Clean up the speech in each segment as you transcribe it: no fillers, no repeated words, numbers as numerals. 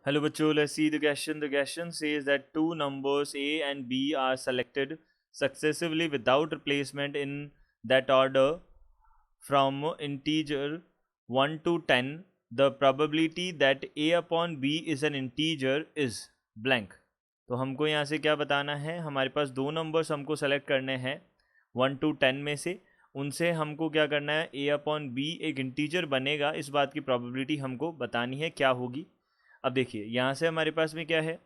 Hello बच्चों, let's see the question. The question says that two numbers A and B are selected successively without replacement in that order from integer 1 to 10. The probability that A upon B is an integer is blank. तो हमको यहाँ से क्या बताना है, हमारे पास दो numbers हमको सेलेक्ट करने हैं 1 to 10 में से, उनसे हमको क्या करना है, A अपॉन B एक इंटीजर बनेगा, इस बात की प्रोबेबिलिटी हमको बतानी है क्या होगी। अब देखिए यहाँ से हमारे पास में क्या है,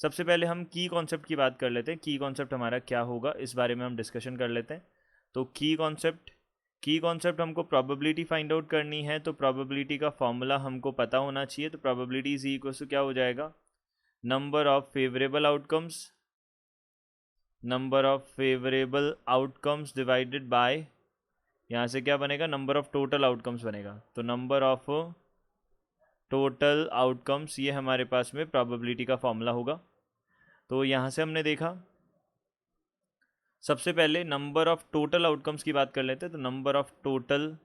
सबसे पहले हम की कॉन्सेप्ट की बात कर लेते हैं। की कॉन्सेप्ट हमारा क्या होगा इस बारे में हम डिस्कशन कर लेते हैं। तो की कॉन्सेप्ट हमको प्रोबेबिलिटी फाइंड आउट करनी है, तो प्रोबेबिलिटी का फॉर्मूला हमको पता होना चाहिए। तो प्रोबेबिलिटी इज इक्वल टू क्या हो जाएगा, number of favourable outcomes divided by, यहाँ से क्या बनेगा, नंबर ऑफ टोटल आउटकम्स बनेगा। तो नंबर ऑफ टोटल आउटकम्स, ये हमारे पास में प्रोबेबिलिटी का फॉर्मूला होगा। तो यहाँ से हमने देखा, सबसे पहले नंबर ऑफ टोटल आउटकम्स की बात कर लेते हैं। तो नंबर ऑफ टोटल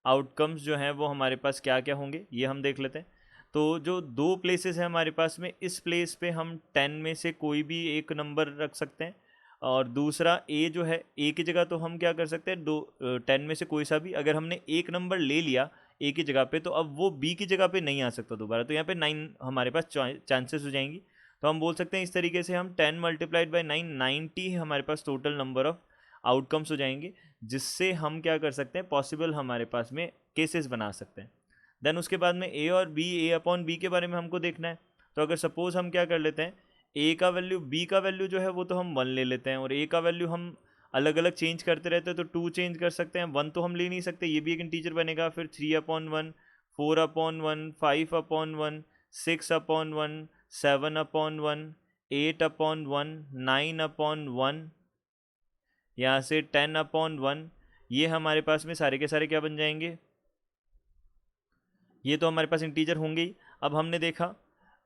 आउटकम्स जो हैं वो हमारे पास क्या क्या होंगे ये हम देख लेते हैं। तो जो दो प्लेसेस हैं हमारे पास में, इस प्लेस पे हम 10 में से कोई भी एक नंबर रख सकते हैं, और दूसरा ए जो है, ए की जगह तो हम क्या कर सकते हैं, 10 में से कोई सा भी, अगर हमने एक नंबर ले लिया ए की जगह पे, तो अब वो बी की जगह पे नहीं आ सकता दोबारा। तो यहाँ पे 9 हमारे पास चांसेस हो जाएंगी। तो हम बोल सकते हैं इस तरीके से, हम 10 मल्टीप्लाइड बाई 9, 90 हमारे पास टोटल नंबर ऑफ आउटकम्स हो जाएंगे, जिससे हम क्या कर सकते हैं, पॉसिबल हमारे पास में केसेस बना सकते हैं। देन उसके बाद में ए और बी, ए अपॉन बी के बारे में हमको देखना है। तो अगर सपोज हम क्या कर लेते हैं, ए का वैल्यू, बी का वैल्यू जो है वो तो हम 1 ले लेते हैं, और ए का वैल्यू हम अलग अलग चेंज करते रहते हैं, तो 2 चेंज कर सकते हैं, 1 तो हम ले नहीं सकते, ये भी एक इंटीजर बनेगा। फिर 3/1, 4/1, 5/1, 6/1, 7/1, 8/1, 9/1, यहाँ से 10/1, ये हमारे पास में सारे के सारे क्या बन जाएंगे, ये तो हमारे पास इंटीजर होंगे ही। अब हमने देखा,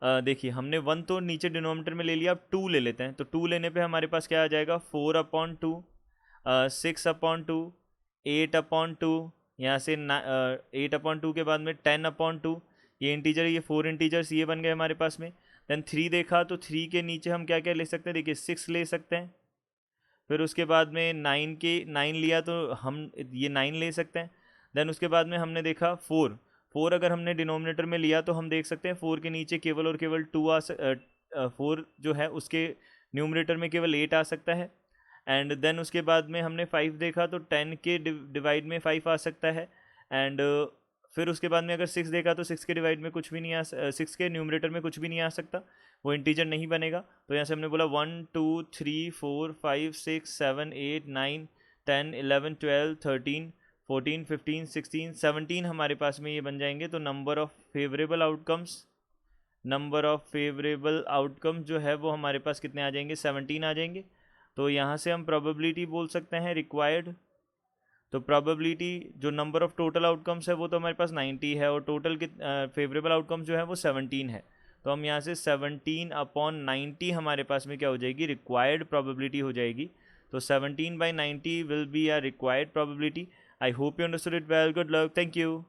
देखिए हमने 1 तो नीचे डिनोमिनेटर में ले लिया, अब 2 ले लेते हैं। तो 2 लेने पे हमारे पास क्या आ जाएगा, 4/2, 6/2, 8/2, यहाँ से 8/2 के बाद में 10/2, ये इंटीजर, ये 4 इंटीजर्स ये बन गए हमारे पास में। देन 3 देखा, तो 3 के नीचे हम क्या क्या ले सकते हैं, देखिए 6 ले सकते हैं। फिर उसके बाद में 9 लिया तो हम ये 9 ले सकते हैं। देन उसके बाद में हमने देखा 4 अगर हमने डिनोमिनेटर में लिया, तो हम देख सकते हैं 4 के नीचे केवल और केवल 4 जो है उसके न्यूमरेटर में केवल 8 आ सकता है। एंड देन उसके बाद में हमने 5 देखा, तो 10 के डिवाइड में 5 आ सकता है। एंड फिर उसके बाद में अगर 6 देखा, तो 6 के डिवाइड में कुछ भी नहीं 6 के न्यूमरेटर में कुछ भी नहीं आ सकता, वो इंटीजर नहीं बनेगा। तो यहाँ से हमने बोला 1 2 3 4 5 6 7 8 9 10 11 12 13 14 15 16 17 हमारे पास में ये बन जाएंगे। तो नंबर ऑफ फेवरेबल आउटकम्स जो है वो हमारे पास कितने आ जाएंगे, 17 आ जाएंगे। तो यहाँ से हम प्रोबेबिलिटी बोल सकते हैं रिक्वायर्ड। तो प्रोबेबिलिटी जो नंबर ऑफ टोटल आउटकम्स है वो तो हमारे पास 90 है, और टोटल फेवरेबल आउटकम्स जो है वो 17 है। तो हम यहाँ से 17/90 हमारे पास में क्या हो जाएगी, रिक्वायर्ड प्रोबेबिलिटी हो जाएगी। तो 17/90 will be a required probability. I hope you understood it well. Good luck, thank you.